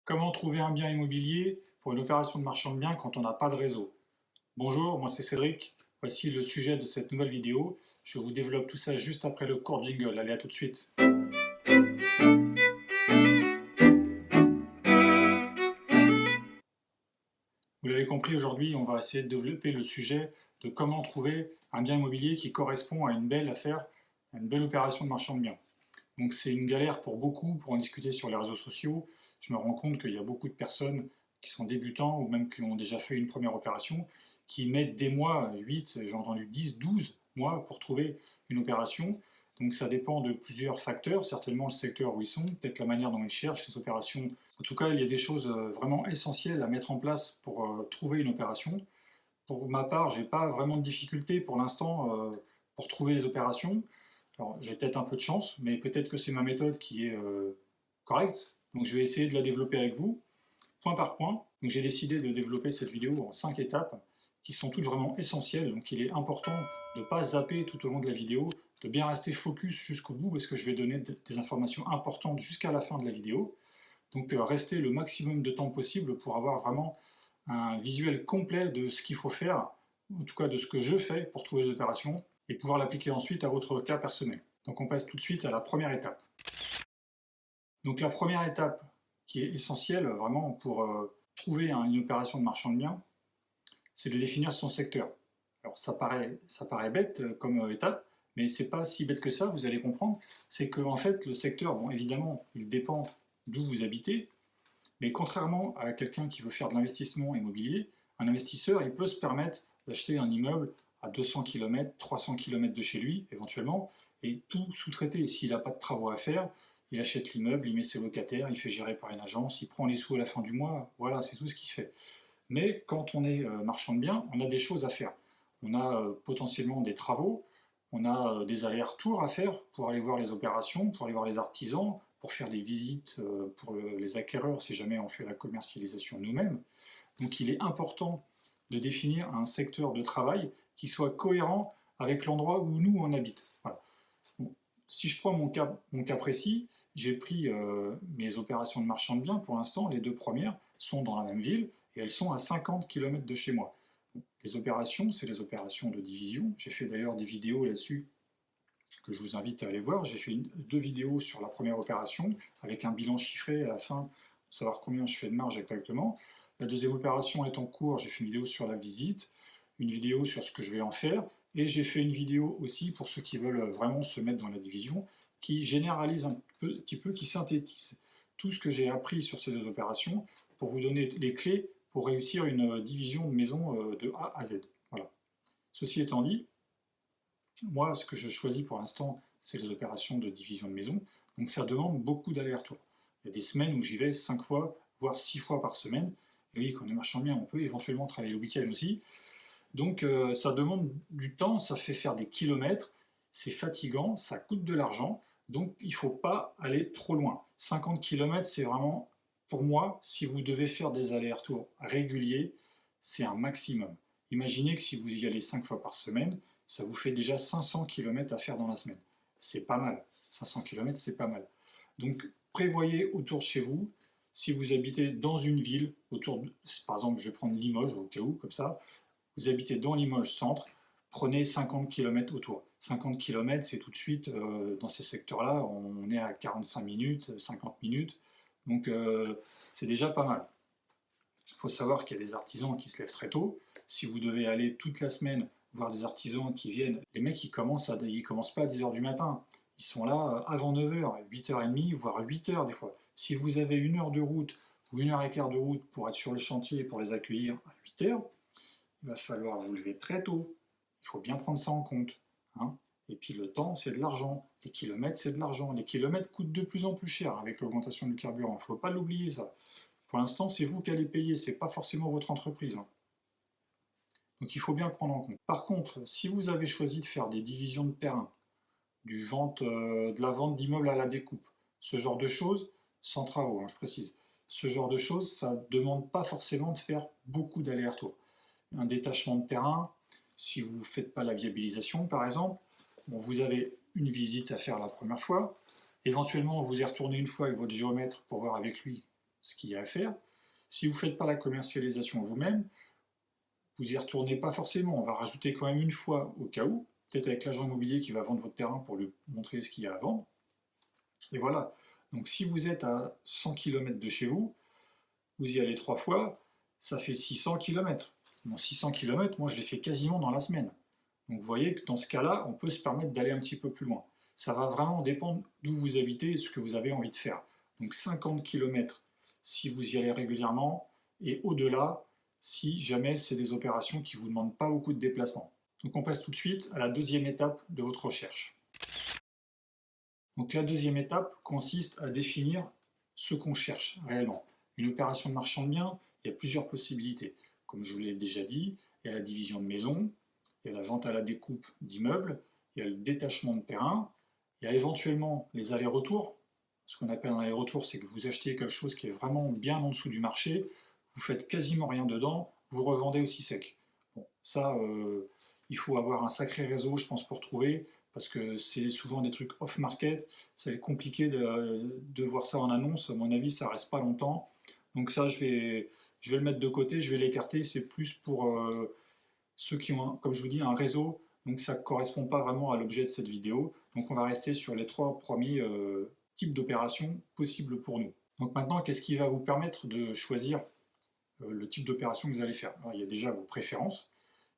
Comment trouver un bien immobilier pour une opération de marchand de biens quand on n'a pas de réseau? Bonjour, moi c'est Cédric. Voici le sujet de cette nouvelle vidéo. Je vous développe tout ça juste après le court jingle. Allez, à tout de suite. Vous l'avez compris, aujourd'hui, on va essayer de développer le sujet de comment trouver un bien immobilier qui correspond à une belle affaire, à une belle opération de marchand de biens. Donc c'est une galère pour beaucoup, pour en discuter sur les réseaux sociaux. Je me rends compte qu'il y a beaucoup de personnes qui sont débutants ou même qui ont déjà fait une première opération, qui mettent des mois, 8, j'ai entendu 10, 12 mois pour trouver une opération. Donc ça dépend de plusieurs facteurs, certainement le secteur où ils sont, peut-être la manière dont ils cherchent les opérations. En tout cas, il y a des choses vraiment essentielles à mettre en place pour trouver une opération. Pour ma part, je n'ai pas vraiment de difficulté pour l'instant pour trouver les opérations. Alors, j'ai peut-être un peu de chance, mais peut-être que c'est ma méthode qui est correcte. Donc, je vais essayer de la développer avec vous, point par point. Donc, j'ai décidé de développer cette vidéo en 5 étapes qui sont toutes vraiment essentielles. Donc, il est important de ne pas zapper tout au long de la vidéo, de bien rester focus jusqu'au bout parce que je vais donner des informations importantes jusqu'à la fin de la vidéo. Donc, restez le maximum de temps possible pour avoir vraiment un visuel complet de ce qu'il faut faire, en tout cas de ce que je fais pour trouver les opérations, et pouvoir l'appliquer ensuite à votre cas personnel. Donc on passe tout de suite à la première étape. Donc la première étape qui est essentielle vraiment pour trouver une opération de marchand de biens, c'est de définir son secteur. Alors ça paraît bête comme étape, mais c'est pas si bête que ça, vous allez comprendre. C'est que en fait le secteur, bon évidemment, il dépend d'où vous habitez, mais contrairement à quelqu'un qui veut faire de l'investissement immobilier, un investisseur, il peut se permettre d'acheter un immeuble à 200 km, 300 km de chez lui, éventuellement, et tout sous-traiter. S'il n'a pas de travaux à faire, il achète l'immeuble, il met ses locataires, il fait gérer par une agence, il prend les sous à la fin du mois, voilà, c'est tout ce qu'il fait. Mais quand on est marchand de biens, on a des choses à faire. On a potentiellement des travaux, on a des allers-retours à faire pour aller voir les opérations, pour aller voir les artisans, pour faire des visites pour les acquéreurs si jamais on fait la commercialisation nous-mêmes. Donc il est important de définir un secteur de travail qui soit cohérent avec l'endroit où nous on habite. Voilà. Bon, si je prends mon cas précis, j'ai pris mes opérations de marchand de biens pour l'instant, les deux premières sont dans la même ville et elles sont à 50 km de chez moi. Bon, les opérations, c'est les opérations de division. J'ai fait d'ailleurs des vidéos là-dessus que je vous invite à aller voir. J'ai fait deux vidéos sur la première opération avec un bilan chiffré à la fin pour savoir combien je fais de marge exactement. La deuxième opération est en cours, j'ai fait une vidéo sur la visite, une vidéo sur ce que je vais en faire, et j'ai fait une vidéo aussi pour ceux qui veulent vraiment se mettre dans la division, qui généralise un petit peu, qui synthétise tout ce que j'ai appris sur ces deux opérations pour vous donner les clés pour réussir une division de maison de A à Z. Voilà. Ceci étant dit, moi, ce que je choisis pour l'instant, c'est les opérations de division de maison. Donc ça demande beaucoup d'allers-retours. Il y a des semaines où j'y vais 5 fois, voire 6 fois par semaine. Et oui, quand on est marchand bien, on peut éventuellement travailler le week-end aussi. Donc ça demande du temps, ça fait faire des kilomètres, c'est fatigant, ça coûte de l'argent. Donc il ne faut pas aller trop loin. 50 km, c'est vraiment, pour moi, si vous devez faire des allers-retours réguliers, c'est un maximum. Imaginez que si vous y allez 5 fois par semaine, ça vous fait déjà 500 km à faire dans la semaine. C'est pas mal. 500 km, c'est pas mal. Donc prévoyez autour de chez vous, si vous habitez dans une ville, par exemple, je vais prendre Limoges au cas où, comme ça, vous habitez dans Limoges centre, prenez 50 km autour. 50 km, c'est tout de suite, dans ces secteurs-là, on est à 45 minutes, 50 minutes, donc c'est déjà pas mal. Il faut savoir qu'il y a des artisans qui se lèvent très tôt. Si vous devez aller toute la semaine voir des artisans qui viennent, les mecs ils commencent pas à 10h du matin. Ils sont là avant 9h, 8h30, voire 8h des fois. Si vous avez une heure de route ou une heure et quart de route pour être sur le chantier et pour les accueillir à 8h, il va falloir vous lever très tôt. Il faut bien prendre ça en compte. Hein. Et puis le temps, c'est de l'argent. Les kilomètres, c'est de l'argent. Les kilomètres coûtent de plus en plus cher avec l'augmentation du carburant. Il ne faut pas l'oublier ça. Pour l'instant, c'est vous qui allez payer, ce n'est pas forcément votre entreprise. Hein. Donc il faut bien le prendre en compte. Par contre, si vous avez choisi de faire des divisions de terrain, de la vente d'immeubles à la découpe, ce genre de choses, sans travaux, hein, je précise, ce genre de choses, ça ne demande pas forcément de faire beaucoup d'allers-retours. Un détachement de terrain, si vous ne faites pas la viabilisation par exemple, bon, vous avez une visite à faire la première fois, éventuellement vous y retournez une fois avec votre géomètre pour voir avec lui ce qu'il y a à faire. Si vous ne faites pas la commercialisation vous-même, vous n'y retournez pas forcément. On va rajouter quand même une fois au cas où, peut-être avec l'agent immobilier qui va vendre votre terrain pour lui montrer ce qu'il y a à vendre. Et voilà. Donc si vous êtes à 100 km de chez vous, vous y allez 3 fois, ça fait 600 km. Dans 600 km, moi je les fais quasiment dans la semaine. Donc vous voyez que dans ce cas-là, on peut se permettre d'aller un petit peu plus loin. Ça va vraiment dépendre d'où vous habitez et de ce que vous avez envie de faire. Donc 50 km si vous y allez régulièrement, et au-delà si jamais c'est des opérations qui ne vous demandent pas beaucoup de déplacement. Donc on passe tout de suite à la deuxième étape de votre recherche. Donc la deuxième étape consiste à définir ce qu'on cherche réellement. Une opération de marchand de biens, il y a plusieurs possibilités. Comme je vous l'ai déjà dit, il y a la division de maisons, il y a la vente à la découpe d'immeubles, il y a le détachement de terrain, il y a éventuellement les allers-retours. Ce qu'on appelle un aller-retour, c'est que vous achetez quelque chose qui est vraiment bien en dessous du marché, vous faites quasiment rien dedans, vous revendez aussi sec. Bon, ça, il faut avoir un sacré réseau, je pense, pour trouver, parce que c'est souvent des trucs off-market, c'est compliqué de voir ça en annonce, à mon avis, ça reste pas longtemps. Donc ça, je vais le mettre de côté, je vais l'écarter, c'est plus pour ceux qui ont, comme je vous dis, un réseau, donc ça ne correspond pas vraiment à l'objet de cette vidéo. Donc on va rester sur les 3 premiers types d'opérations possibles pour nous. Donc maintenant, qu'est-ce qui va vous permettre de choisir le type d'opération que vous allez faire? Alors, il y a déjà vos préférences.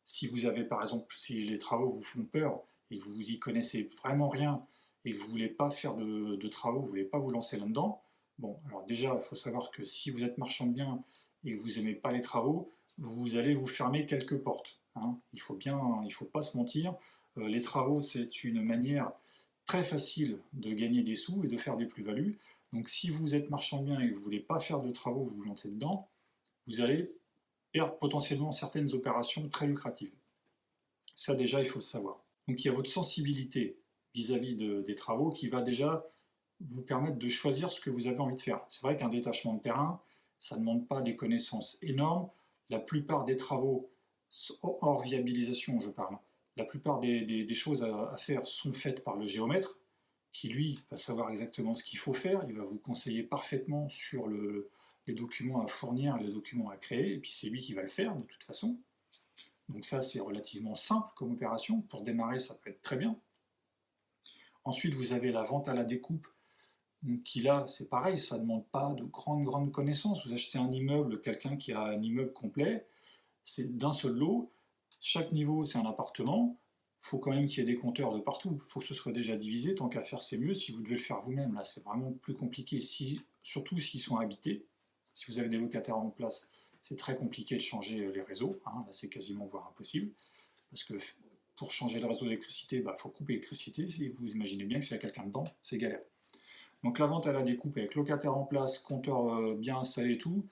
Si vous avez par exemple, si les travaux vous font peur et que vous y connaissez vraiment rien et que vous ne voulez pas faire de travaux, vous ne voulez pas vous lancer là-dedans, bon, alors déjà, il faut savoir que si vous êtes marchand de biens et que vous n'aimez pas les travaux, vous allez vous fermer quelques portes. Hein. Il ne faut pas se mentir. Les travaux, c'est une manière très facile de gagner des sous et de faire des plus-values. Donc si vous êtes marchand de biens et que vous ne voulez pas faire de travaux, vous vous lancez dedans, vous allez perdre potentiellement certaines opérations très lucratives. Ça déjà, il faut le savoir. Donc il y a votre sensibilité vis-à-vis des travaux qui va déjà vous permettre de choisir ce que vous avez envie de faire. C'est vrai qu'un détachement de terrain, ça ne demande pas des connaissances énormes. La plupart des travaux, hors viabilisation je parle, la plupart des choses à faire sont faites par le géomètre, qui lui va savoir exactement ce qu'il faut faire, il va vous conseiller parfaitement sur les documents à fournir et les documents à créer, et puis c'est lui qui va le faire de toute façon. Donc ça, c'est relativement simple comme opération. Pour démarrer, ça peut être très bien. Ensuite, vous avez la vente à la découpe, qui là, c'est pareil, ça ne demande pas de grandes connaissances. Vous achetez un immeuble, quelqu'un qui a un immeuble complet, c'est d'un seul lot. Chaque niveau, c'est un appartement. Il faut quand même qu'il y ait des compteurs de partout. Il faut que ce soit déjà divisé. Tant qu'à faire, c'est mieux. Si vous devez le faire vous-même, là, c'est vraiment plus compliqué, surtout s'ils sont habités. Si vous avez des locataires en place, c'est très compliqué de changer les réseaux. Hein. Là, c'est quasiment voire impossible. Parce que pour changer le réseau d'électricité, il faut couper l'électricité. Si vous imaginez bien que s'il y a quelqu'un dedans, c'est galère. Donc la vente à la découpe avec locataire en place, compteur bien installé et tout,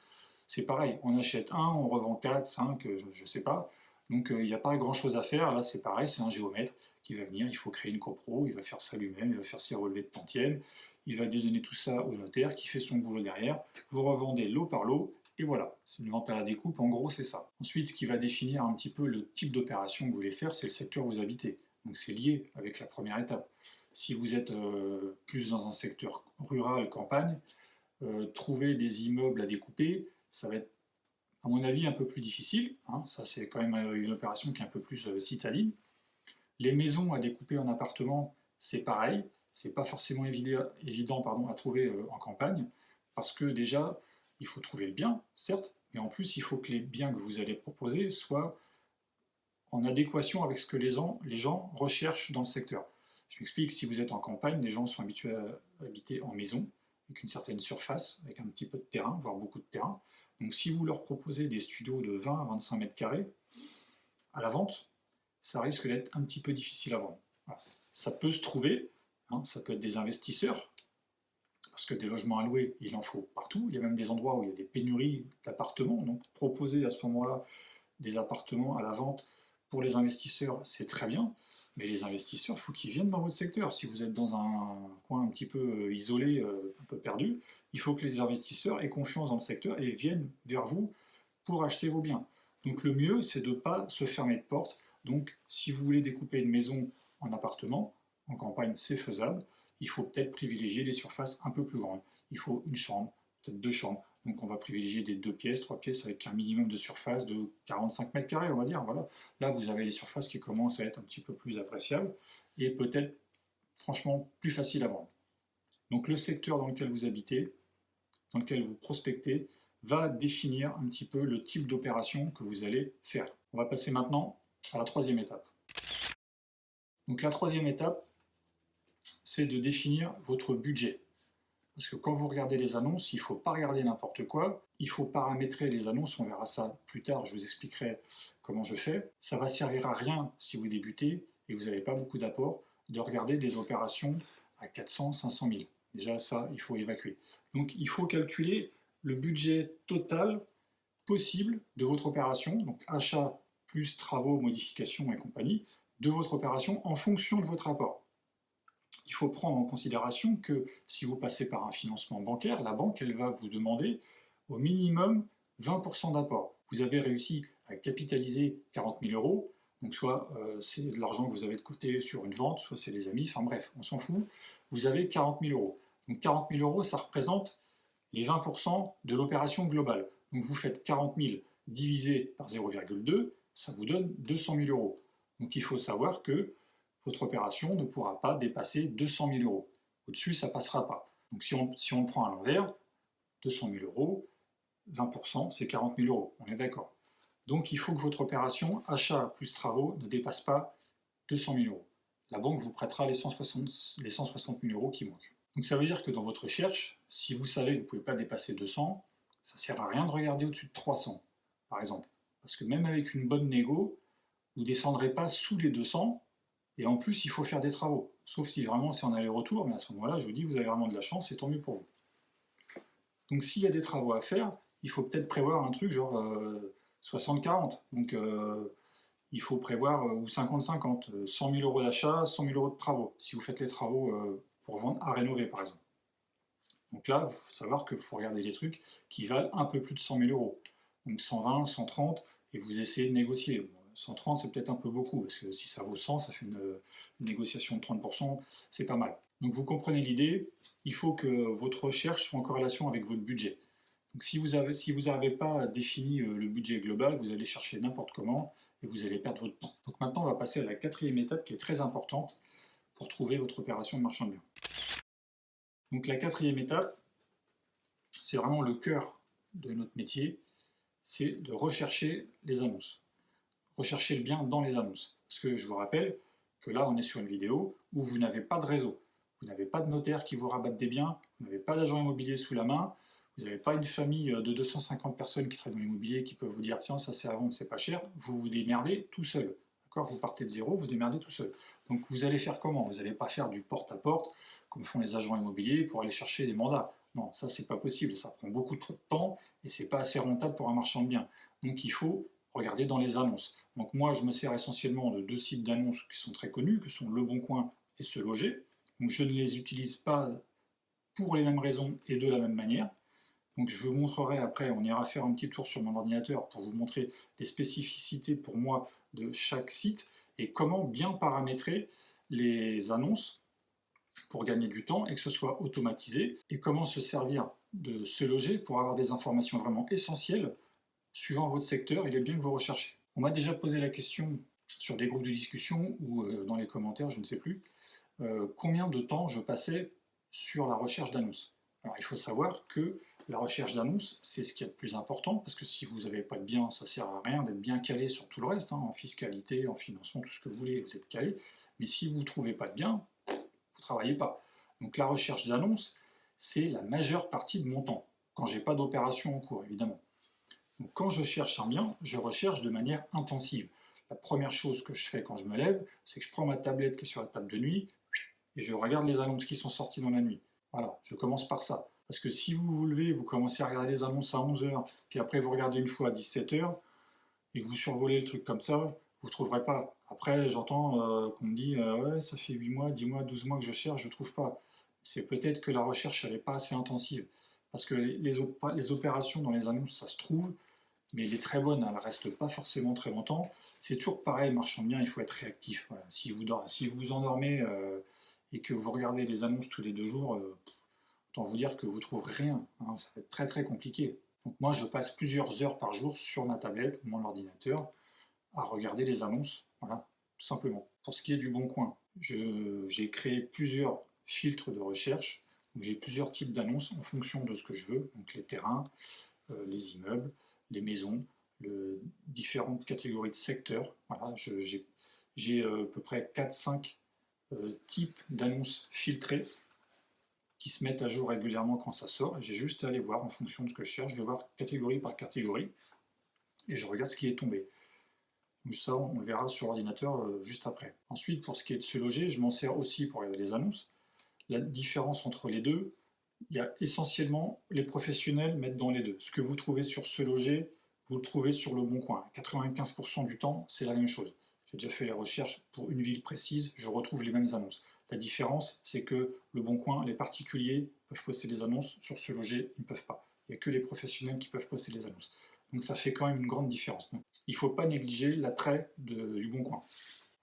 c'est pareil. On achète un, on revend 4, 5, je ne sais pas. Donc il n'y a pas grand chose à faire. Là, c'est pareil, c'est un géomètre qui va venir, il faut créer une copro, il va faire ça lui-même, il va faire ses relevés de tantièmes, il va donner tout ça au notaire qui fait son boulot derrière. Vous revendez lot par lot, et voilà, c'est une vente à la découpe, en gros c'est ça. Ensuite, ce qui va définir un petit peu le type d'opération que vous voulez faire, c'est le secteur où vous habitez. Donc c'est lié avec la première étape. Si vous êtes plus dans un secteur rural, campagne, trouver des immeubles à découper, ça va être, à mon avis, un peu plus difficile. Hein. Ça, c'est quand même une opération qui est un peu plus citadine. Les maisons à découper en appartement, c'est pareil. C'est pas forcément évident à trouver en campagne, parce que déjà, il faut trouver le bien, certes, mais en plus, il faut que les biens que vous allez proposer soient en adéquation avec ce que les gens recherchent dans le secteur. Je m'explique, si vous êtes en campagne, les gens sont habitués à habiter en maison, avec une certaine surface, avec un petit peu de terrain, voire beaucoup de terrain. Donc si vous leur proposez des studios de 20 à 25 mètres carrés, à la vente, ça risque d'être un petit peu difficile à vendre. Voilà. Ça peut se trouver, hein, ça peut être des investisseurs, parce que des logements à louer, il en faut partout. Il y a même des endroits où il y a des pénuries d'appartements. Donc proposer à ce moment-là des appartements à la vente pour les investisseurs, c'est très bien. Mais les investisseurs, il faut qu'ils viennent dans votre secteur. Si vous êtes dans un coin un petit peu isolé, un peu perdu, il faut que les investisseurs aient confiance dans le secteur et viennent vers vous pour acheter vos biens. Donc le mieux, c'est de ne pas se fermer de porte. Donc si vous voulez découper une maison en appartement, en campagne, c'est faisable. Il faut peut-être privilégier des surfaces un peu plus grandes. Il faut une chambre, peut-être 2 chambres. Donc on va privilégier des 2 pièces, 3 pièces avec un minimum de surface de 45 mètres carrés, on va dire. Voilà. Là, vous avez les surfaces qui commencent à être un petit peu plus appréciables et peut-être, franchement, plus faciles à vendre. Donc le secteur dans lequel vous habitez, dans lequel vous prospectez, va définir un petit peu le type d'opération que vous allez faire. On va passer maintenant à la troisième étape. Donc la troisième étape, c'est de définir votre budget. Parce que quand vous regardez les annonces, il ne faut pas regarder n'importe quoi, il faut paramétrer les annonces, on verra ça plus tard, je vous expliquerai comment je fais. Ça ne va servir à rien si vous débutez et vous n'avez pas beaucoup d'apport de regarder des opérations à 400, 500 000. Déjà ça, il faut évacuer. Donc il faut calculer le budget total possible de votre opération, donc achat plus travaux, modifications et compagnie, de votre opération en fonction de votre apport. Il faut prendre en considération que si vous passez par un financement bancaire, la banque elle va vous demander au minimum 20% d'apport. Vous avez réussi à capitaliser 40 000 euros, donc soit c'est de l'argent que vous avez de côté sur une vente, soit c'est des amis, enfin bref, on s'en fout. Vous avez 40 000 euros. Donc 40 000 euros, ça représente les 20% de l'opération globale. Donc vous faites 40 000 divisé par 0,2, ça vous donne 200 000 euros. Donc il faut savoir que votre opération ne pourra pas dépasser 200 000 euros. Au-dessus, ça ne passera pas. Donc si on le prend à l'envers, 200 000 euros, 20%, c'est 40 000 euros. On est d'accord. Donc il faut que votre opération, achat plus travaux, ne dépasse pas 200 000 euros. La banque vous prêtera les 160 000 euros qui manquent. Donc ça veut dire que dans votre recherche, si vous savez que vous ne pouvez pas dépasser 200, ça ne sert à rien de regarder au-dessus de 300, par exemple. Parce que même avec une bonne négo, vous ne descendrez pas sous les 200, et en plus, il faut faire des travaux. Sauf si vraiment c'est en aller-retour, mais à ce moment-là, je vous dis, vous avez vraiment de la chance, et tant mieux pour vous. Donc s'il y a des travaux à faire, il faut peut-être prévoir un truc genre 60-40. Donc il faut prévoir, ou 50-50, 100 000 euros d'achat, 100 000 euros de travaux, si vous faites les travaux pour vendre à rénover, par exemple. Donc là, il faut savoir qu'il faut regarder les trucs qui valent un peu plus de 100 000 euros. Donc 120, 130, et vous essayez de négocier. Bon, 130, c'est peut-être un peu beaucoup, parce que si ça vaut 100, ça fait une négociation de 30%, c'est pas mal. Donc vous comprenez l'idée, il faut que votre recherche soit en corrélation avec votre budget. Donc si vous n'avez pas défini le budget global, vous allez chercher n'importe comment, et vous allez perdre votre temps. Donc maintenant, on va passer à la quatrième étape qui est très importante pour trouver votre opération de marchand de biens. Donc la quatrième étape, c'est vraiment le cœur de notre métier, c'est de rechercher les annonces. Rechercher le bien dans les annonces. Parce que je vous rappelle que là, on est sur une vidéo où vous n'avez pas de réseau. Vous n'avez pas de notaire qui vous rabatte des biens, vous n'avez pas d'agent immobilier sous la main, vous n'avez pas une famille de 250 personnes qui travaillent dans l'immobilier qui peuvent vous dire tiens, ça c'est à vendre, c'est pas cher. Vous vous démerdez tout seul. Vous partez de zéro, vous démerdez tout seul. Donc vous allez faire comment? Vous n'allez pas faire du porte-à-porte comme font les agents immobiliers pour aller chercher des mandats. Non, ça c'est pas possible, ça prend beaucoup trop de temps et c'est pas assez rentable pour un marchand de biens. Donc il faut regarder dans les annonces. Donc moi je me sers essentiellement de 2 sites d'annonces qui sont très connus, que sont Le Bon Coin et Se Loger. Donc je ne les utilise pas pour les mêmes raisons et de la même manière. Donc je vous montrerai après, on ira faire un petit tour sur mon ordinateur pour vous montrer les spécificités pour moi de chaque site et comment bien paramétrer les annonces pour gagner du temps et que ce soit automatisé, et comment se servir de Se Loger pour avoir des informations vraiment essentielles suivant votre secteur et les biens que vous recherchez. On m'a déjà posé la question sur des groupes de discussion ou dans les commentaires, je ne sais plus, combien de temps je passais sur la recherche d'annonces. Alors il faut savoir que la recherche d'annonces, c'est ce qui est le plus important, parce que si vous n'avez pas de bien, ça ne sert à rien d'être bien calé sur tout le reste, en fiscalité, en financement, tout ce que vous voulez, vous êtes calé. Mais si vous ne trouvez pas de bien, vous ne travaillez pas. Donc la recherche d'annonces, c'est la majeure partie de mon temps, quand j'ai pas d'opération en cours, évidemment. Donc quand je cherche un bien, je recherche de manière intensive. La première chose que je fais quand je me lève, c'est que je prends ma tablette qui est sur la table de nuit, et je regarde les annonces qui sont sorties dans la nuit. Voilà, je commence par ça. Parce que si vous vous levez, vous commencez à regarder les annonces à 11h, puis après vous regardez une fois à 17h, et que vous survolez le truc comme ça, vous ne trouverez pas. Après, j'entends qu'on me dit ouais, ça fait 8 mois, 10 mois, 12 mois que je cherche, je ne trouve pas. C'est peut-être que la recherche n'est pas assez intensive. Parce que les opérations dans les annonces, ça se trouve, mais elle est très bonne, elle ne reste pas forcément très longtemps. C'est toujours pareil, marchand de biens, il faut être réactif. Voilà. Si vous endormez et que vous regardez les annonces tous les 2 jours, autant vous dire que vous ne trouverez rien, hein, ça va être très très compliqué. Donc moi je passe plusieurs heures par jour sur ma tablette ou mon ordinateur à regarder les annonces, voilà, tout simplement. Pour ce qui est du Bon Coin, j'ai créé plusieurs filtres de recherche, j'ai plusieurs types d'annonces en fonction de ce que je veux, donc les terrains, les immeubles, les maisons, différentes catégories de secteurs. Voilà, j'ai à peu près 4-5 types d'annonces filtrées qui se mettent à jour régulièrement quand ça sort. J'ai juste à aller voir en fonction de ce que je cherche. Je vais voir catégorie par catégorie et je regarde ce qui est tombé. Donc ça, on le verra sur l'ordinateur juste après. Ensuite, pour ce qui est de se loger, je m'en sers aussi pour regarder les annonces. La différence entre les deux, il y a essentiellement les professionnels mettent dans les deux. Ce que vous trouvez sur Se Loger, vous le trouvez sur Le Bon Coin. 95% du temps, c'est la même chose. J'ai déjà fait les recherches pour une ville précise, je retrouve les mêmes annonces. La différence, c'est que Le Bon Coin, les particuliers peuvent poster des annonces, sur Se Loger, ils ne peuvent pas. Il n'y a que les professionnels qui peuvent poster des annonces. Donc ça fait quand même une grande différence. Donc, il ne faut pas négliger l'attrait du Bon Coin.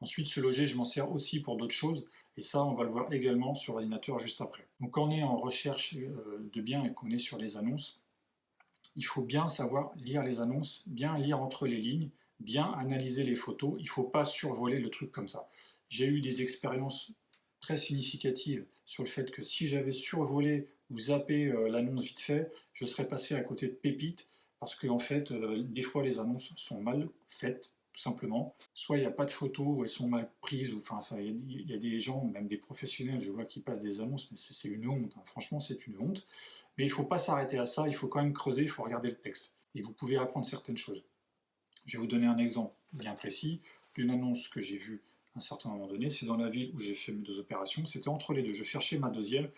Ensuite, Se Loger, je m'en sers aussi pour d'autres choses, et ça, on va le voir également sur l'ordinateur juste après. Donc quand on est en recherche de biens et qu'on est sur les annonces, il faut bien savoir lire les annonces, bien lire entre les lignes, bien analyser les photos, il ne faut pas survoler le truc comme ça. J'ai eu des expériences très significatives sur le fait que si j'avais survolé ou zappé l'annonce vite fait, je serais passé à côté de pépites, parce que en fait, des fois les annonces sont mal faites, tout simplement. Soit il n'y a pas de photos, ou elles sont mal prises, ou enfin il y a des gens, même des professionnels, je vois qui passent des annonces, mais c'est une honte, hein. Franchement c'est une honte. Mais il ne faut pas s'arrêter à ça, il faut quand même creuser, il faut regarder le texte. Et vous pouvez apprendre certaines choses. Je vais vous donner un exemple bien précis d'une annonce que j'ai vue à un certain moment donné. C'est dans la ville où j'ai fait mes 2 opérations. C'était entre les deux. Je cherchais ma deuxième.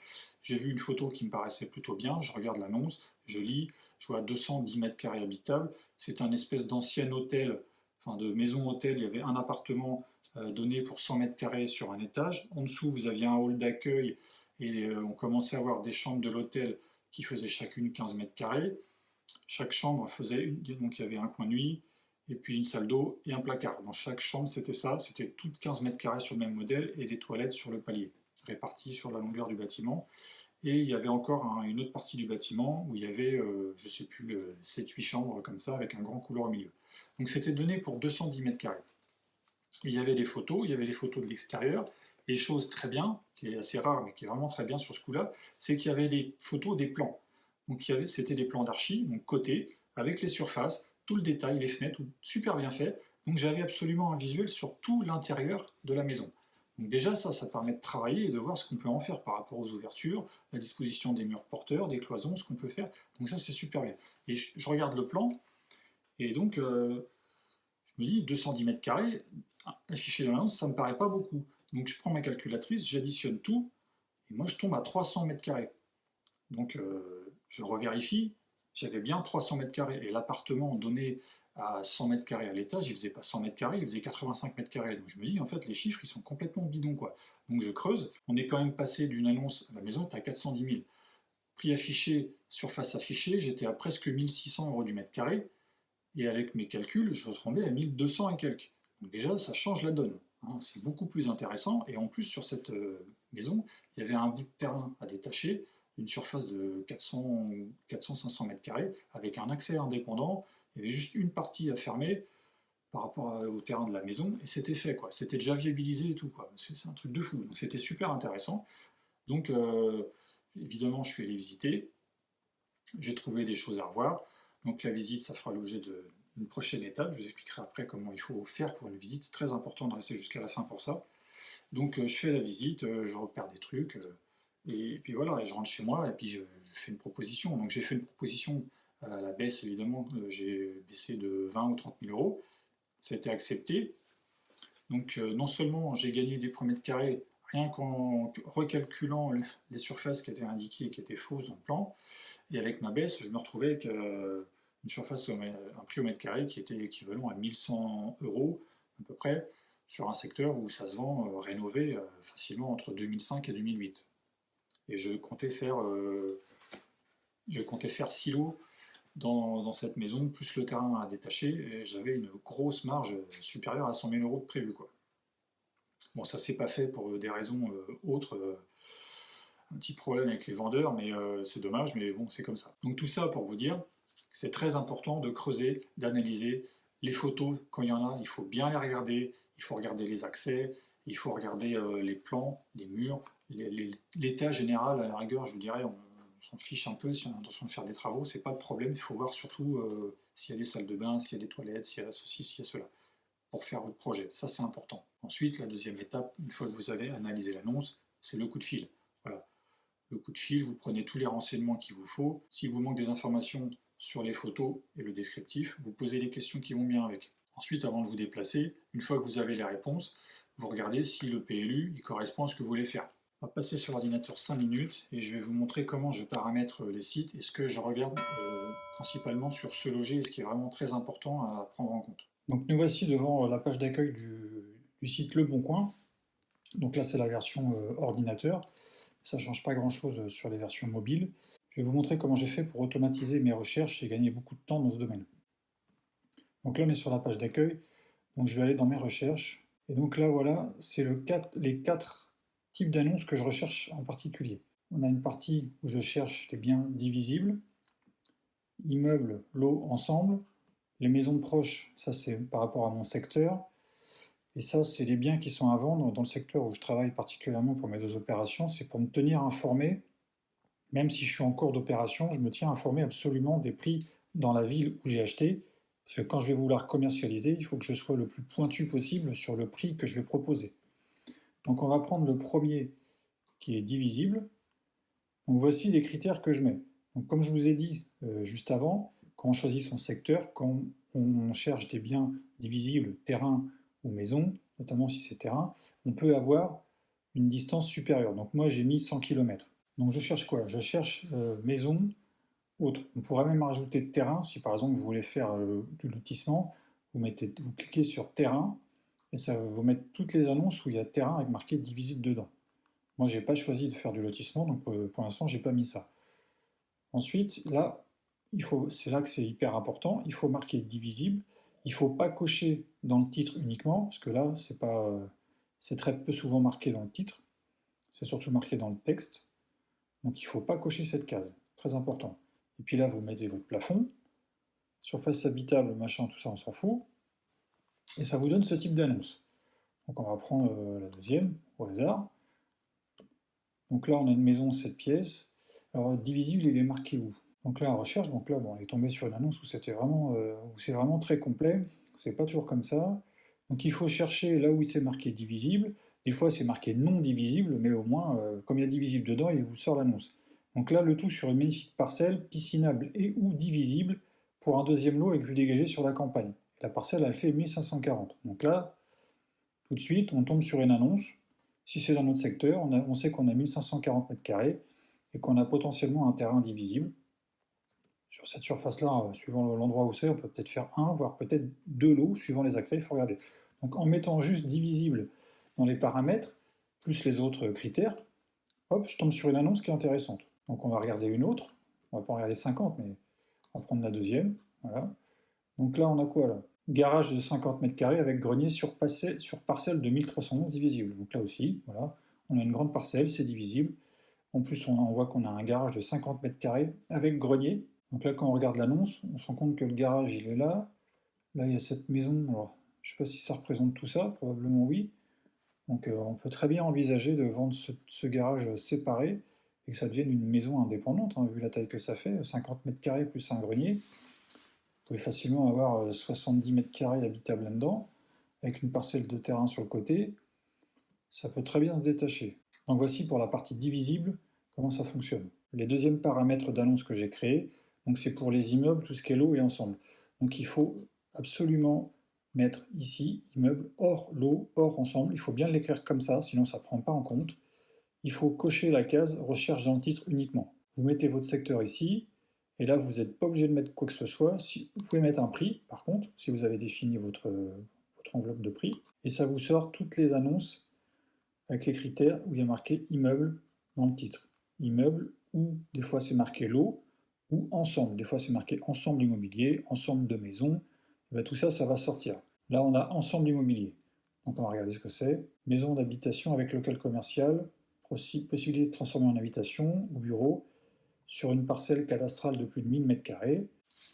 J'ai vu une photo qui me paraissait plutôt bien. Je regarde l'annonce, je lis. Je vois 210 mètres carrés habitables. C'est un espèce d'ancien hôtel, enfin de maison hôtel. Il y avait un appartement donné pour 100 mètres carrés sur un étage. En dessous, vous aviez un hall d'accueil et on commençait à avoir des chambres de l'hôtel qui faisaient chacune 15 mètres carrés. Chaque chambre faisait donc il y avait un coin de nuit, et puis une salle d'eau et un placard. Dans chaque chambre, c'était ça, c'était toutes 15 mètres carrés sur le même modèle et des toilettes sur le palier, réparties sur la longueur du bâtiment. Et il y avait encore une autre partie du bâtiment où il y avait, je ne sais plus, 7-8 chambres comme ça, avec un grand couloir au milieu. Donc c'était donné pour 210 mètres carrés. Il y avait les photos, il y avait les photos de l'extérieur, et chose très bien, qui est assez rare, mais qui est vraiment très bien sur ce coup-là, c'est qu'il y avait des photos des plans. Donc c'était des plans d'archi, donc cotés, avec les surfaces, tout le détail, les fenêtres, super bien fait. Donc j'avais absolument un visuel sur tout l'intérieur de la maison. Donc déjà ça permet de travailler et de voir ce qu'on peut en faire par rapport aux ouvertures, la disposition des murs porteurs, des cloisons, ce qu'on peut faire. Donc ça c'est super bien. Et je regarde le plan, et donc je me dis 210 mètres carrés, affiché dans l'annonce, ça me paraît pas beaucoup. Donc je prends ma calculatrice, j'additionne tout, et moi je tombe à 300 mètres carrés. Donc je revérifie, j'avais bien 300 mètres carrés, et l'appartement donné à 100 mètres carrés à l'étage, il faisait pas 100 mètres carrés, il faisait 85 mètres carrés. Donc je me dis, en fait, les chiffres, ils sont complètement bidons, quoi. Donc je creuse, on est quand même passé d'une annonce, la maison est à 410 000. Prix affiché, surface affichée, j'étais à presque 1600 euros du mètre carré, et avec mes calculs, je retombais à 1200 et quelques. Donc déjà, ça change la donne, hein, c'est beaucoup plus intéressant, et en plus, sur cette maison, il y avait un bout de terrain à détacher, une surface de 400-500 mètres carrés, avec un accès indépendant. Il y avait juste une partie à fermer par rapport au terrain de la maison, et c'était fait, quoi. C'était déjà viabilisé et tout, quoi. C'est un truc de fou. Donc c'était super intéressant. Donc évidemment, je suis allé visiter. J'ai trouvé des choses à revoir. Donc la visite, ça fera l'objet d'une prochaine étape. Je vous expliquerai après comment il faut faire pour une visite. C'est très important de rester jusqu'à la fin pour ça. Donc je fais la visite, je repère des trucs, et puis voilà, et je rentre chez moi, et puis je fais une proposition. Donc j'ai fait une proposition à la baisse, évidemment, j'ai baissé de 20 ou 30 000 euros. Ça a été accepté. Donc non seulement j'ai gagné des premiers mètres carrés, rien qu'en recalculant les surfaces qui étaient indiquées et qui étaient fausses dans le plan, et avec ma baisse, je me retrouvais avec une surface, un prix au mètre carré qui était équivalent à 1100 euros à peu près, sur un secteur où ça se vend rénové facilement entre 2005 et 2008. Et je comptais faire 6 lots dans cette maison, plus le terrain à détacher, et j'avais une grosse marge supérieure à 100 000 euros de prévu, quoi. Bon, ça s'est pas fait pour des raisons autres, un petit problème avec les vendeurs, mais c'est dommage, mais bon, c'est comme ça. Donc tout ça pour vous dire que c'est très important de creuser, d'analyser les photos quand il y en a, il faut bien les regarder, il faut regarder les accès, il faut regarder les plans, les murs, l'état général, à la rigueur, je vous dirais, on s'en fiche un peu si on a l'intention de faire des travaux, c'est pas le problème, il faut voir surtout s'il y a des salles de bain, s'il y a des toilettes, s'il y a ceci, s'il y a cela, pour faire votre projet, ça c'est important. Ensuite, la deuxième étape, une fois que vous avez analysé l'annonce, c'est le coup de fil. Voilà. Le coup de fil, vous prenez tous les renseignements qu'il vous faut. S'il vous manque des informations sur les photos et le descriptif, vous posez les questions qui vont bien avec. Ensuite, avant de vous déplacer, une fois que vous avez les réponses, vous regardez si le PLU il correspond à ce que vous voulez faire. On va passer sur l'ordinateur 5 minutes et je vais vous montrer comment je paramètre les sites et ce que je regarde principalement sur ce logis et ce qui est vraiment très important à prendre en compte. Donc nous voici devant la page d'accueil du site Le Bon Coin. Donc là c'est la version ordinateur. Ça ne change pas grand-chose sur les versions mobiles. Je vais vous montrer comment j'ai fait pour automatiser mes recherches et gagner beaucoup de temps dans ce domaine. Donc là, on est sur la page d'accueil. Donc je vais aller dans mes recherches. Et donc là, voilà, c'est les 4 types d'annonces que je recherche en particulier. On a une partie où je cherche les biens divisibles, immeubles, lots, ensemble. Les maisons proches, ça c'est par rapport à mon secteur. Et ça, c'est les biens qui sont à vendre dans le secteur où je travaille particulièrement pour mes 2 opérations. C'est pour me tenir informé, même si je suis en cours d'opération, je me tiens informé absolument des prix dans la ville où j'ai acheté. Parce que quand je vais vouloir commercialiser, il faut que je sois le plus pointu possible sur le prix que je vais proposer. Donc on va prendre le premier qui est divisible. Donc voici les critères que je mets. Donc comme je vous ai dit juste avant, quand on choisit son secteur, quand on cherche des biens divisibles, terrain ou maison, notamment si c'est terrain, on peut avoir une distance supérieure. Donc moi j'ai mis 100 km. Donc je cherche quoi? Je cherche maison, autre. On pourrait même rajouter terrain, si par exemple vous voulez faire du lotissement, vous cliquez sur terrain, et ça va vous mettre toutes les annonces où il y a terrain avec marqué divisible dedans. Moi j'ai pas choisi de faire du lotissement, donc pour l'instant j'ai pas mis ça. Ensuite, là, c'est là que c'est hyper important, il faut marquer divisible, il ne faut pas cocher dans le titre uniquement, parce que là, c'est très peu souvent marqué dans le titre, c'est surtout marqué dans le texte, donc il ne faut pas cocher cette case, très important. Et puis là, vous mettez votre plafond, surface habitable, machin, tout ça, on s'en fout, et ça vous donne ce type d'annonce. Donc on va prendre la deuxième, au hasard. Donc là, on a une maison 7 pièces. Alors, divisible, il est marqué où? Donc là, en recherche, donc là, bon, on est tombé sur une annonce où c'est vraiment très complet. C'est pas toujours comme ça. Donc il faut chercher là où c'est marqué divisible. Des fois, c'est marqué non divisible, mais au moins, comme il y a divisible dedans, il vous sort l'annonce. Donc là, le tout sur une magnifique parcelle, piscinable et ou divisible, pour un deuxième lot avec vue dégagée sur la campagne. La parcelle, elle fait 1540. Donc là, tout de suite, on tombe sur une annonce. Si c'est dans notre secteur, on sait qu'on a 1540 m² et qu'on a potentiellement un terrain divisible. Sur cette surface-là, suivant l'endroit où c'est, on peut peut-être faire un, voire peut-être 2 lots, suivant les accès, il faut regarder. Donc en mettant juste divisible dans les paramètres, plus les autres critères, hop, je tombe sur une annonce qui est intéressante. Donc on va regarder une autre, on va pas en regarder 50, mais on va prendre la deuxième, voilà. Donc là, on a quoi là? Garage de 50 m² avec grenier sur parcelle de 1311 divisible. Donc là aussi, voilà, on a une grande parcelle, c'est divisible. En plus, on voit qu'on a un garage de 50 m² avec grenier. Donc là, quand on regarde l'annonce, on se rend compte que le garage, il est là. Là, il y a cette maison. Alors, je ne sais pas si ça représente tout ça, probablement oui. Donc on peut très bien envisager de vendre ce garage séparé et que ça devienne une maison indépendante, hein, vu la taille que ça fait, 50 m² plus un grenier. Vous pouvez facilement avoir 70 m² habitables là-dedans, avec une parcelle de terrain sur le côté. Ça peut très bien se détacher. Donc voici pour la partie divisible, comment ça fonctionne. Les deuxièmes paramètres d'annonce que j'ai créés, donc c'est pour les immeubles, tout ce qui est lot et ensemble. Donc il faut absolument mettre ici, immeuble, hors lot, hors ensemble. Il faut bien l'écrire comme ça, sinon ça ne prend pas en compte. Il faut cocher la case recherche dans le titre uniquement. Vous mettez votre secteur ici, et là vous n'êtes pas obligé de mettre quoi que ce soit. Vous pouvez mettre un prix, par contre, si vous avez défini votre enveloppe de prix, et ça vous sort toutes les annonces avec les critères où il y a marqué immeuble dans le titre. Immeuble, ou des fois c'est marqué lot, ou ensemble. Des fois c'est marqué ensemble immobilier, ensemble de maisons. Et bien, tout ça, ça va sortir. Là, on a ensemble immobilier. Donc on va regarder ce que c'est. Maison d'habitation avec local commercial, possibilité de transformer en habitation ou bureau sur une parcelle cadastrale de plus de 1000 m².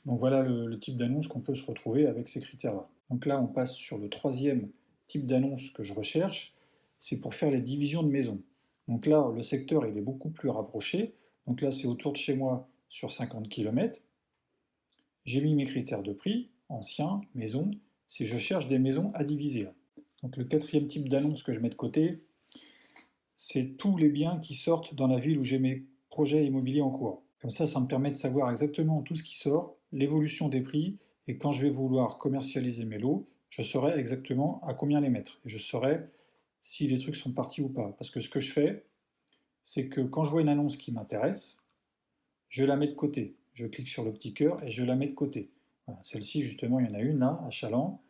Donc voilà le type d'annonce qu'on peut se retrouver avec ces critères-là. Donc là, on passe sur le troisième type d'annonce que je recherche, c'est pour faire les divisions de maisons. Donc là, le secteur il est beaucoup plus rapproché. Donc là, c'est autour de chez moi sur 50 km. J'ai mis mes critères de prix, ancien, maison, si je cherche des maisons à diviser. Donc le quatrième type d'annonce que je mets de côté, c'est tous les biens qui sortent dans la ville où j'ai mes projets immobiliers en cours. Comme ça me permet de savoir exactement tout ce qui sort, l'évolution des prix, et quand je vais vouloir commercialiser mes lots, je saurai exactement à combien les mettre. Et je saurai si les trucs sont partis ou pas. Parce que ce que je fais, c'est que quand je vois une annonce qui m'intéresse, je la mets de côté. Je clique sur le petit cœur et je la mets de côté. Voilà, celle-ci, justement, il y en a une là, à Chaland.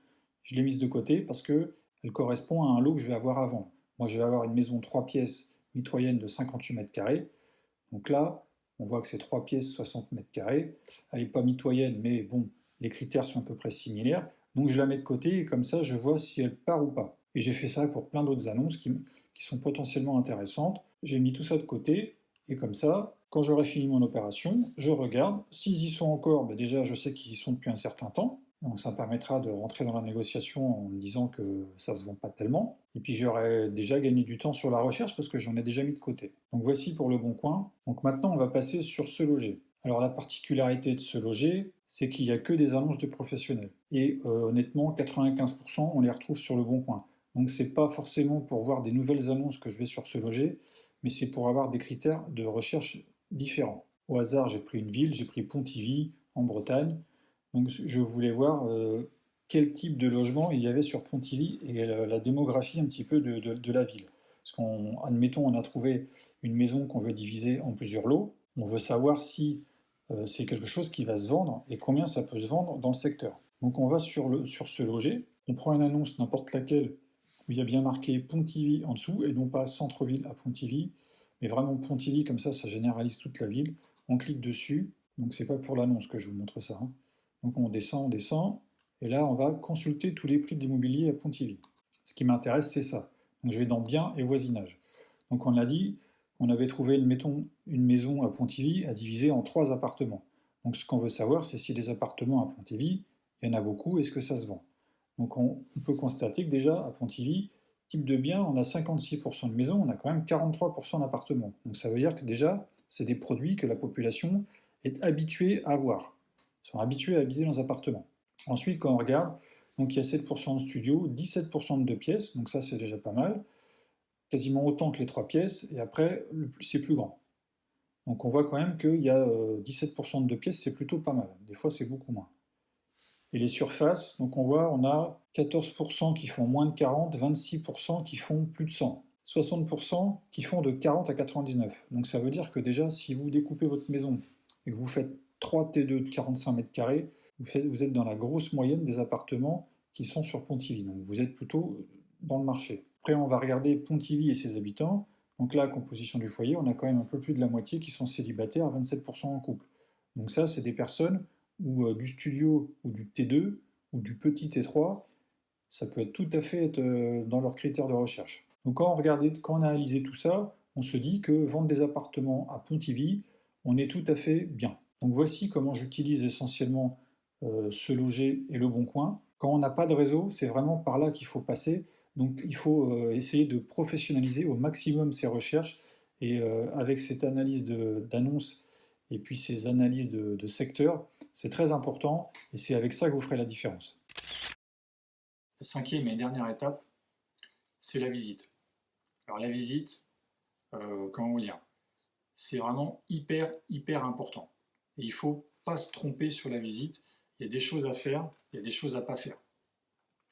Je l'ai mise de côté parce qu'elle correspond à un lot que je vais avoir avant. Moi, je vais avoir une maison 3 pièces mitoyenne de 58 m². Donc là, on voit que c'est 3 pièces, 60 m². Elle n'est pas mitoyenne, mais bon, les critères sont à peu près similaires. Donc je la mets de côté et comme ça, je vois si elle part ou pas. Et j'ai fait ça pour plein d'autres annonces qui sont potentiellement intéressantes. J'ai mis tout ça de côté et comme ça, quand j'aurai fini mon opération, je regarde. S'ils y sont encore, ben déjà je sais qu'ils y sont depuis un certain temps. Donc ça me permettra de rentrer dans la négociation en me disant que ça ne se vend pas tellement. Et puis j'aurai déjà gagné du temps sur la recherche parce que j'en ai déjà mis de côté. Donc voici pour le bon coin. Donc maintenant on va passer sur Se Loger. Alors la particularité de Se Loger, c'est qu'il n'y a que des annonces de professionnels. Et honnêtement, 95% on les retrouve sur le bon coin. Donc c'est pas forcément pour voir des nouvelles annonces que je vais sur Se Loger, mais c'est pour avoir des critères de recherche différents. Au hasard, j'ai pris une ville, j'ai pris Pontivy en Bretagne. Donc je voulais voir quel type de logement il y avait sur Pontivy et la démographie un petit peu de la ville. Parce qu'admettons, on a trouvé une maison qu'on veut diviser en plusieurs lots. On veut savoir si c'est quelque chose qui va se vendre et combien ça peut se vendre dans le secteur. Donc on va sur Se Loger, on prend une annonce n'importe laquelle où il y a bien marqué Pontivy en dessous et non pas centre-ville à Pontivy, mais vraiment Pontivy, comme ça généralise toute la ville. On clique dessus, donc c'est pas pour l'annonce que je vous montre ça, hein. Donc on descend, et là on va consulter tous les prix de l'immobilier à Pontivy. Ce qui m'intéresse, c'est ça. Donc je vais dans Biens et voisinage. Donc on a dit, on avait trouvé une maison à Pontivy à diviser en 3 appartements. Donc ce qu'on veut savoir, c'est si les appartements à Pontivy, il y en a beaucoup, est-ce que ça se vend? Donc on peut constater que déjà à Pontivy, type de bien, on a 56% de maisons, on a quand même 43% d'appartements. Donc ça veut dire que déjà, c'est des produits que la population est habituée à avoir, sont habitués à habiter dans les appartements. Ensuite, quand on regarde, donc il y a 7% de studio, 17% de 2 pièces, donc ça c'est déjà pas mal, quasiment autant que les 3 pièces, et après c'est plus grand. Donc on voit quand même qu'il y a 17% de 2 pièces, c'est plutôt pas mal, des fois c'est beaucoup moins. Et les surfaces, donc on voit, on a 14% qui font moins de 40, 26% qui font plus de 100, 60% qui font de 40 à 99. Donc ça veut dire que déjà, si vous découpez votre maison et que vous faites 3 T2 de 45 m², vous êtes dans la grosse moyenne des appartements qui sont sur Pontivy. Donc vous êtes plutôt dans le marché. Après, on va regarder Pontivy et ses habitants. Donc là, composition du foyer, on a quand même un peu plus de la moitié qui sont célibataires, 27% en couple. Donc ça, c'est des personnes ou du studio ou du T2 ou du petit T3, ça peut tout à fait être dans leurs critères de recherche. Donc quand on a analysé tout ça, on se dit que vendre des appartements à Pontivy, on est tout à fait bien. Donc voici comment j'utilise essentiellement Se Loger et Le Bon Coin. Quand on n'a pas de réseau, c'est vraiment par là qu'il faut passer. Donc il faut essayer de professionnaliser au maximum ses recherches et avec cette analyse d'annonces et puis ces analyses de secteurs, c'est très important et c'est avec ça que vous ferez la différence. La cinquième et dernière étape, c'est la visite. Alors la visite, comment vous dire, c'est vraiment hyper important. Et il ne faut pas se tromper sur la visite. Il y a des choses à faire, il y a des choses à ne pas faire.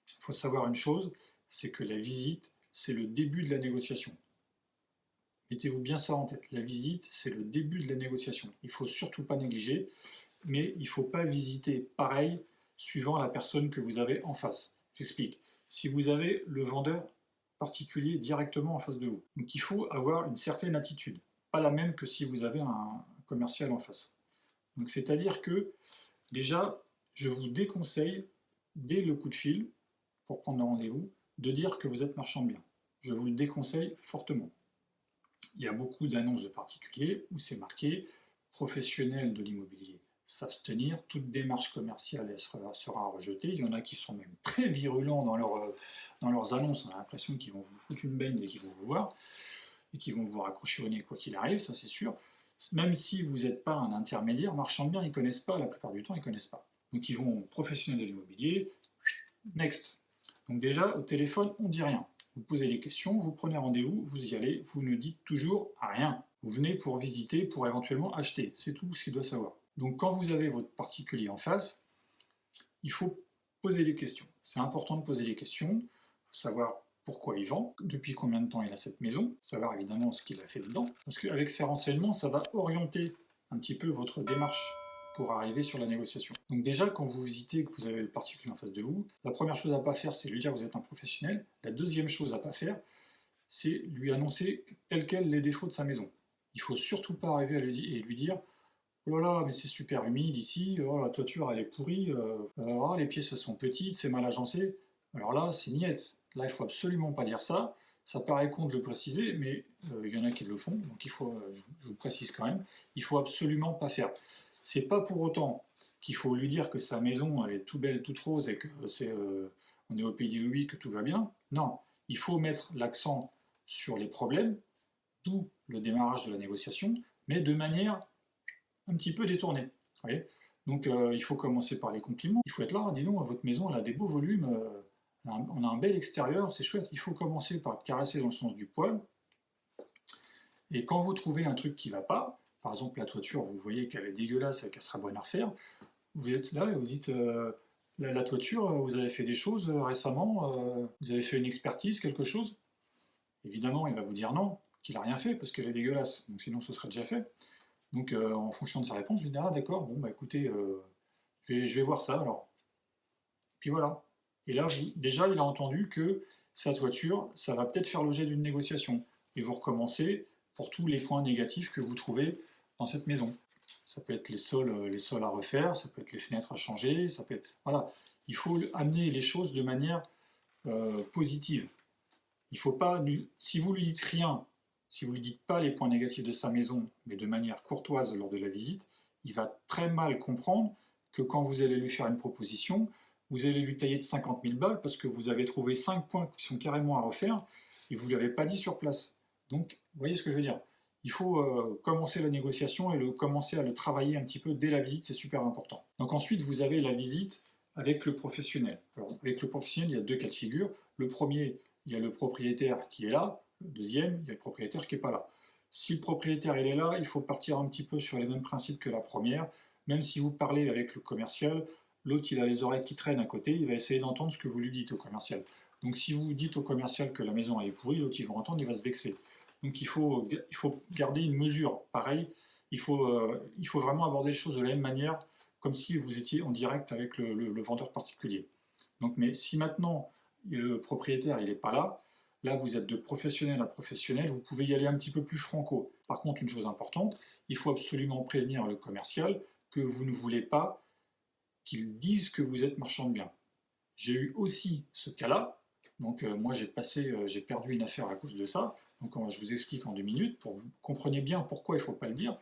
Il faut savoir une chose, c'est que la visite, c'est le début de la négociation. Mettez-vous bien ça en tête. La visite, c'est le début de la négociation. Il ne faut surtout pas négliger, mais il ne faut pas visiter pareil suivant la personne que vous avez en face. J'explique. Si vous avez le vendeur particulier directement en face de vous, donc il faut avoir une certaine attitude, pas la même que si vous avez un commercial en face. Donc c'est-à-dire que déjà, je vous déconseille dès le coup de fil pour prendre le rendez-vous de dire que vous êtes marchand de biens. Je vous le déconseille fortement. il y a beaucoup d'annonces de particuliers où c'est marqué professionnels de l'immobilier s'abstenir, toute démarche commerciale sera rejetée. Il y en a qui sont même très virulents dans leurs annonces, on a l'impression qu'ils vont vous foutre une baigne et qu'ils vont vous voir, et qu'ils vont vous raccrocher au nez quoi qu'il arrive, ça c'est sûr. Même si vous n'êtes pas un intermédiaire, marchand de biens, ils ne connaissent pas, la plupart du temps ils ne connaissent pas. Donc ils vont professionnels de l'immobilier, next. Donc déjà, au téléphone, on ne dit rien. Vous posez des questions, vous prenez rendez-vous, vous y allez, vous ne dites toujours rien. Vous venez pour visiter, pour éventuellement acheter. C'est tout ce qu'il doit savoir. Donc quand vous avez votre particulier en face, il faut poser des questions. C'est important de poser des questions. Il faut savoir pourquoi il vend, depuis combien de temps il a cette maison, savoir évidemment ce qu'il a fait dedans. Parce qu'avec ces renseignements, ça va orienter un petit peu votre démarche pour arriver sur la négociation. Donc déjà, quand vous visitez et que vous avez le particulier en face de vous, la première chose à ne pas faire, c'est lui dire que vous êtes un professionnel. La deuxième chose à ne pas faire, c'est lui annoncer tel quel les défauts de sa maison. Il ne faut surtout pas arriver à lui dire oh là là, mais c'est super humide ici, oh, la toiture elle est pourrie, oh, les pièces elles sont petites, c'est mal agencé. Alors là, c'est niette. Là, il ne faut absolument pas dire ça. Ça paraît con de le préciser, mais il y en a qui le font, donc il faut, je vous précise quand même, il ne faut absolument pas faire. C'est pas pour autant qu'il faut lui dire que sa maison elle est tout belle, toute rose et que on est au pays des louis, que tout va bien. Non, il faut mettre l'accent sur les problèmes, d'où le démarrage de la négociation, mais de manière un petit peu détournée. Vous voyez. Donc il faut commencer par les compliments. Il faut être là, dis donc, votre maison elle a des beaux volumes, on a un bel extérieur, c'est chouette. Il faut commencer par caresser dans le sens du poil. Et quand vous trouvez un truc qui ne va pas, par exemple la toiture, vous voyez qu'elle est dégueulasse et qu'elle sera bonne à refaire, vous êtes là et vous dites la toiture, vous avez fait des choses récemment, vous avez fait une expertise, quelque chose. Évidemment, il va vous dire non, qu'il n'a rien fait parce qu'elle est dégueulasse, donc sinon ce serait déjà fait. Donc en fonction de sa réponse, je lui dis ah d'accord, bon bah écoutez, je vais voir ça alors. Puis voilà. Et là, déjà, il a entendu que sa toiture, ça va peut-être faire l'objet d'une négociation. Et vous recommencez pour tous les points négatifs que vous trouvez dans cette maison. Ça peut être les sols à refaire, ça peut être les fenêtres à changer, ça peut être... Voilà. Il faut amener les choses de manière positive. Il faut pas... Si vous lui dites rien, si vous lui dites pas les points négatifs de sa maison, mais de manière courtoise lors de la visite, il va très mal comprendre que quand vous allez lui faire une proposition, vous allez lui tailler de 50 000 balles parce que vous avez trouvé 5 points qui sont carrément à refaire et vous ne l'avez pas dit sur place. Donc, vous voyez ce que je veux dire. Il faut commencer la négociation et commencer à le travailler un petit peu dès la visite, c'est super important. Donc ensuite, vous avez la visite avec le professionnel. Alors, avec le professionnel, il y a deux cas de figure. Le premier, il y a le propriétaire qui est là. Le deuxième, il y a le propriétaire qui n'est pas là. Si le propriétaire il est là, il faut partir un petit peu sur les mêmes principes que la première. Même si vous parlez avec le commercial, l'autre il a les oreilles qui traînent à côté, il va essayer d'entendre ce que vous lui dites au commercial. Donc si vous dites au commercial que la maison est pourrie, l'autre il va entendre, il va se vexer. Donc il faut garder une mesure. Pareil, il faut vraiment aborder les choses de la même manière, comme si vous étiez en direct avec le vendeur particulier. Donc, mais si maintenant le propriétaire il n'est pas là, là vous êtes de professionnel à professionnel, vous pouvez y aller un petit peu plus franco. Par contre, une chose importante, il faut absolument prévenir le commercial que vous ne voulez pas qu'ils disent que vous êtes marchand de biens. J'ai eu aussi ce cas-là, donc moi j'ai perdu une affaire à cause de ça, donc je vous explique en 2 minutes pour que vous compreniez bien pourquoi il ne faut pas le dire.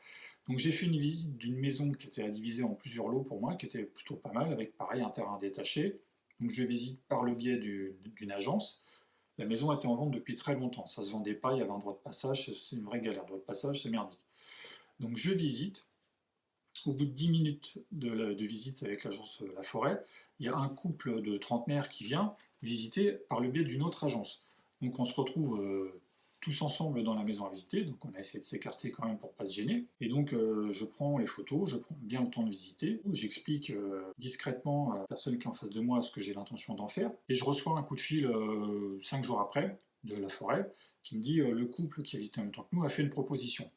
Donc j'ai fait une visite d'une maison qui était à diviser en plusieurs lots pour moi, qui était plutôt pas mal, avec pareil un terrain détaché. Donc je visite par le biais d'une agence. La maison était en vente depuis très longtemps, ça ne se vendait pas, il y avait un droit de passage, c'est une vraie galère, droit de passage, c'est merdique. Donc je visite, au bout de 10 minutes de visite avec l'agence La Forêt, il y a un couple de trentenaires qui vient visiter par le biais d'une autre agence. Donc on se retrouve tous ensemble dans la maison à visiter, donc on a essayé de s'écarter quand même pour ne pas se gêner. Et donc je prends les photos, je prends bien le temps de visiter, j'explique discrètement à la personne qui est en face de moi ce que j'ai l'intention d'en faire, et je reçois un coup de fil 5 jours après de La Forêt qui me dit le couple qui a visité en même temps que nous a fait une proposition.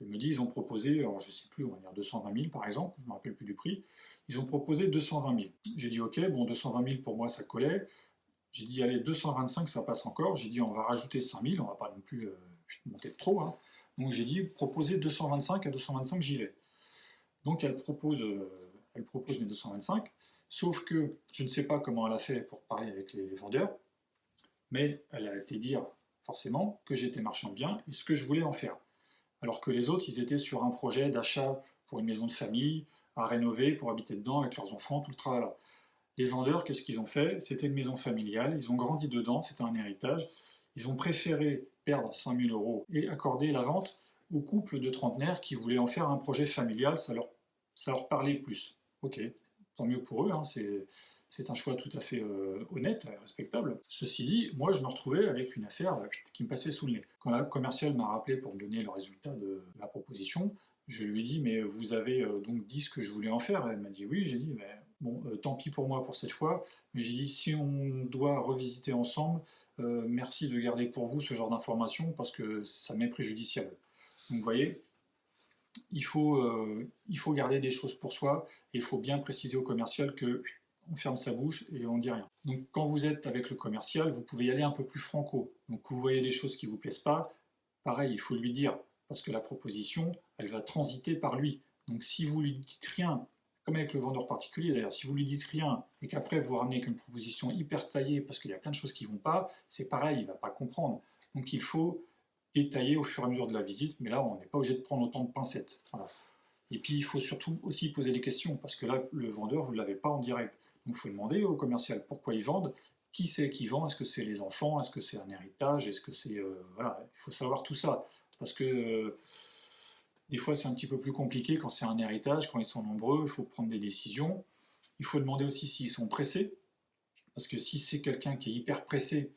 Ils me disent, ils ont proposé, alors je ne sais plus, on va dire 220 000 par exemple, je ne me rappelle plus du prix, ils ont proposé 220 000. J'ai dit ok, bon 220 000 pour moi ça collait, j'ai dit allez 225 ça passe encore, j'ai dit on va rajouter 5 000, on va pas non plus monter de trop, hein. Donc j'ai dit proposer 225 à 225 j'y vais. Donc elle propose mes 225, sauf que je ne sais pas comment elle a fait pour parler avec les vendeurs, mais elle a été dire, forcément, que j'étais marchand de biens et ce que je voulais en faire. Alors que les autres, ils étaient sur un projet d'achat pour une maison de famille, à rénover, pour habiter dedans avec leurs enfants, tout le travail là. Les vendeurs, qu'est-ce qu'ils ont fait? C'était une maison familiale, ils ont grandi dedans, c'était un héritage. Ils ont préféré perdre 5 000 € et accorder la vente au couple de trentenaires qui voulaient en faire un projet familial, ça leur parlait plus. Ok, tant mieux pour eux, hein, c'est un choix tout à fait honnête et respectable. Ceci dit, moi je me retrouvais avec une affaire qui me passait sous le nez. Quand la commerciale m'a rappelé pour me donner le résultat de la proposition, je lui ai dit, mais vous avez donc dit ce que je voulais en faire. Elle m'a dit oui, j'ai dit, mais bon, tant pis pour moi pour cette fois, mais j'ai dit, si on doit revisiter ensemble, merci de garder pour vous ce genre d'informations parce que ça m'est préjudiciable. Donc vous voyez, il faut garder des choses pour soi et il faut bien préciser au commercial que on ferme sa bouche et on ne dit rien. Donc quand vous êtes avec le commercial, vous pouvez y aller un peu plus franco. Donc vous voyez des choses qui ne vous plaisent pas, pareil, il faut lui dire, parce que la proposition, elle va transiter par lui. Donc si vous lui dites rien, comme avec le vendeur particulier d'ailleurs, si vous lui dites rien et qu'après vous ramenez avec une proposition hyper taillée parce qu'il y a plein de choses qui ne vont pas, c'est pareil, il ne va pas comprendre. Donc il faut détailler au fur et à mesure de la visite, mais là on n'est pas obligé de prendre autant de pincettes. Voilà. Et puis il faut surtout aussi poser des questions, parce que là le vendeur, vous ne l'avez pas en direct. Donc il faut demander au commercial pourquoi ils vendent, qui c'est qui vend, est-ce que c'est les enfants, est-ce que c'est un héritage, est-ce que c'est... voilà, il faut savoir tout ça, parce que des fois c'est un petit peu plus compliqué quand c'est un héritage, quand ils sont nombreux, il faut prendre des décisions. Il faut demander aussi s'ils sont pressés, parce que si c'est quelqu'un qui est hyper pressé,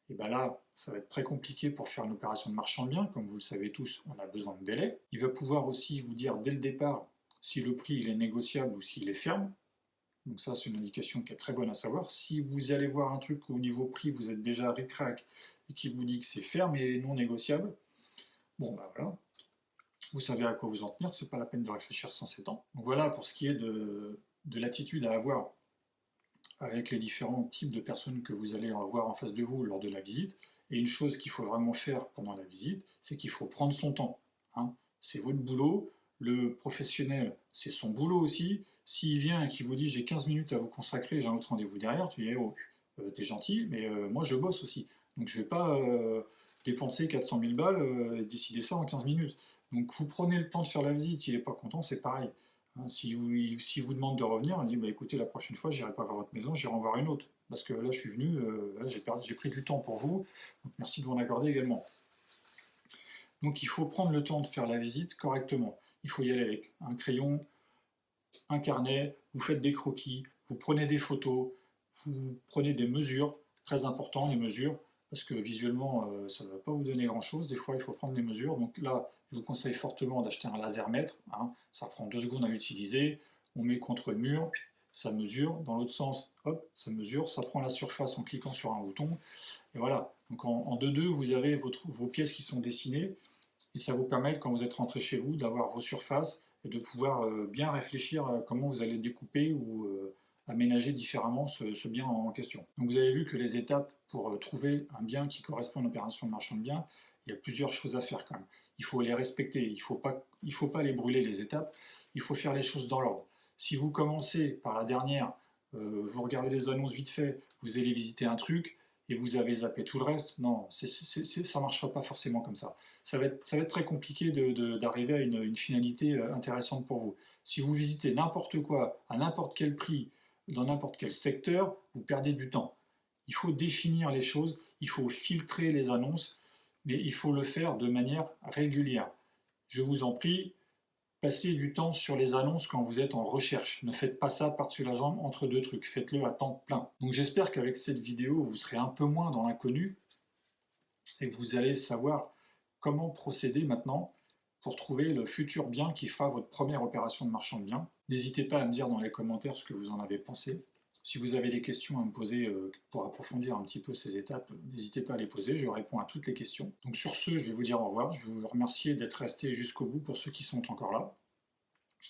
et bien là, ça va être très compliqué pour faire une opération de marchand de biens. Comme vous le savez tous, on a besoin de délai. Il va pouvoir aussi vous dire dès le départ si le prix il est négociable ou s'il est ferme. Donc ça, c'est une indication qui est très bonne à savoir. Si vous allez voir un truc où au niveau prix, vous êtes déjà ric-rac et qui vous dit que c'est ferme et non négociable, bon ben voilà, vous savez à quoi vous en tenir, c'est pas la peine de réfléchir sans s'étendre. Donc voilà pour ce qui est de l'attitude à avoir avec les différents types de personnes que vous allez avoir en face de vous lors de la visite. Et une chose qu'il faut vraiment faire pendant la visite, c'est qu'il faut prendre son temps. Hein. C'est votre boulot, le professionnel, c'est son boulot aussi. S'il vient et qu'il vous dit j'ai 15 minutes à vous consacrer, j'ai un autre rendez-vous derrière, tu dis oh, t'es gentil, mais moi je bosse aussi. Donc je ne vais pas dépenser 400 000 balles et décider ça en 15 minutes. Donc vous prenez le temps de faire la visite, il n'est pas content, c'est pareil. Si vous demande de revenir, on dit bah, écoutez, la prochaine fois, je n'irai pas voir votre maison, j'irai en voir une autre. Parce que là, je suis venu, j'ai pris du temps pour vous, donc merci de m'en accorder également. Donc il faut prendre le temps de faire la visite correctement. Il faut y aller avec un crayon, un carnet, vous faites des croquis, vous prenez des photos, vous prenez des mesures, très important les mesures, parce que visuellement, ça ne va pas vous donner grand-chose. Des fois, il faut prendre des mesures. Donc là, je vous conseille fortement d'acheter un lasermètre. Hein. Ça prend 2 secondes à utiliser. On met contre le mur, ça mesure. Dans l'autre sens, hop, ça mesure. Ça prend la surface en cliquant sur un bouton. Et voilà. Donc en 2-2, vous avez vos pièces qui sont dessinées. Et ça vous permet, quand vous êtes rentré chez vous, d'avoir vos surfaces et de pouvoir bien réfléchir à comment vous allez découper ou aménager différemment ce bien en question. Donc vous avez vu que les étapes pour trouver un bien qui correspond à une opération de marchand de biens, il y a plusieurs choses à faire quand même. Il faut les respecter, il ne faut pas les brûler les étapes, il faut faire les choses dans l'ordre. Si vous commencez par la dernière, vous regardez les annonces vite fait, vous allez visiter un truc et vous avez zappé tout le reste, non, ça ne marchera pas forcément comme ça. Ça va être très compliqué d'arriver à une finalité intéressante pour vous. Si vous visitez n'importe quoi, à n'importe quel prix, dans n'importe quel secteur, vous perdez du temps. Il faut définir les choses, il faut filtrer les annonces, mais il faut le faire de manière régulière. Je vous en prie, passez du temps sur les annonces quand vous êtes en recherche. Ne faites pas ça par-dessus la jambe entre deux trucs, faites-le à temps plein. Donc j'espère qu'avec cette vidéo, vous serez un peu moins dans l'inconnu et que vous allez savoir comment procéder maintenant pour trouver le futur bien qui fera votre première opération de marchand de biens. N'hésitez pas à me dire dans les commentaires ce que vous en avez pensé. Si vous avez des questions à me poser pour approfondir un petit peu ces étapes, n'hésitez pas à les poser, je réponds à toutes les questions. Donc sur ce, je vais vous dire au revoir, je vais vous remercier d'être resté jusqu'au bout pour ceux qui sont encore là,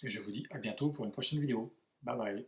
et je vous dis à bientôt pour une prochaine vidéo. Bye bye.